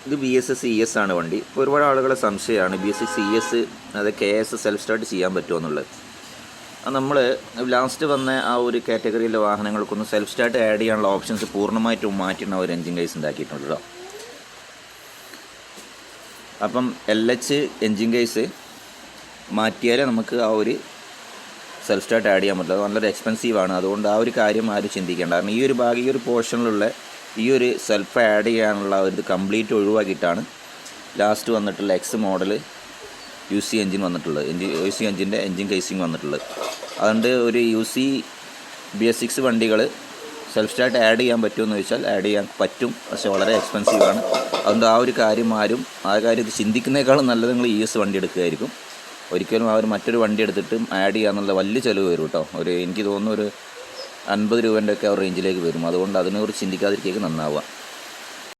ഇത് BS6 ആണ് വണ്ടി. ഇപ്പോൾ ഒരുപാട് ആളുകളെ സംശയമാണ് BS6 അത് KS സെൽഫ് സ്റ്റാർട്ട് ചെയ്യാൻ പറ്റുമോ എന്നുള്ളത്. അത് നമ്മൾ ലാസ്റ്റ് വന്ന ആ ഒരു കാറ്റഗറിയിലെ വാഹനങ്ങൾക്കൊന്നും സെൽഫ് സ്റ്റാർട്ട് ആഡ് ചെയ്യാനുള്ള ഓപ്ഷൻസ് പൂർണ്ണമായിട്ടും മാറ്റിയാണ് ഒരു എൻജിൻ കേസ് ഉണ്ടാക്കിയിട്ടുണ്ട് കേട്ടോ. അപ്പം LH എൻജിൻ കേസ് മാറ്റിയാലേ നമുക്ക് ആ ഒരു സെൽഫ് സ്റ്റാർട്ട് ആഡ് ചെയ്യാൻ പറ്റില്ല. അത് വളരെ എക്സ്പെൻസീവാണ്. അതുകൊണ്ട് ആ ഒരു കാര്യം ആരും ചിന്തിക്കേണ്ട. കാരണം ഈ ഒരു ഭാഗം, ഈ ഒരു പോർഷനിലുള്ള ഈ ഒരു സെൽഫ് ആഡ് ചെയ്യാനുള്ള ഒരു കംപ്ലീറ്റ് ഒഴിവാക്കിയിട്ടാണ് ലാസ്റ്റ് വന്നിട്ടുള്ള X മോഡൽ UC എൻജിൻ വന്നിട്ടുള്ളത്. UC എൻജിൻ്റെ എൻജിൻ കേസിങ് വന്നിട്ടുള്ളത്. അതുകൊണ്ട് ഒരു UC BS6 വണ്ടികൾ സെൽഫ് സ്റ്റാർട്ട് ആഡ് ചെയ്യാൻ പറ്റുമെന്ന് ചോദിച്ചാൽ ആഡ് ചെയ്യാൻ പറ്റും. പക്ഷേ വളരെ എക്സ്പെൻസീവാണ്. അതുകൊണ്ട് ആ ഒരു കാര്യം ഇത് ചിന്തിക്കുന്നേക്കാളും നല്ലത് നിങ്ങൾ ES വണ്ടി എടുക്കുകയായിരിക്കും. ഒരിക്കലും അവർ മറ്റൊരു വണ്ടി എടുത്തിട്ട് ആഡ് ചെയ്യാന്നുള്ള വലിയ ചിലവ് വരും കേട്ടോ. എനിക്ക് തോന്നുന്നു ഒരു 50 രൂപേൻ്റെ ഒക്കെ ആ റേഞ്ചിലേക്ക് വരും. അതുകൊണ്ട് അതിനെക്കുറിച്ച് ചിന്തിക്കാതിരിക്കുക നന്നാവുക.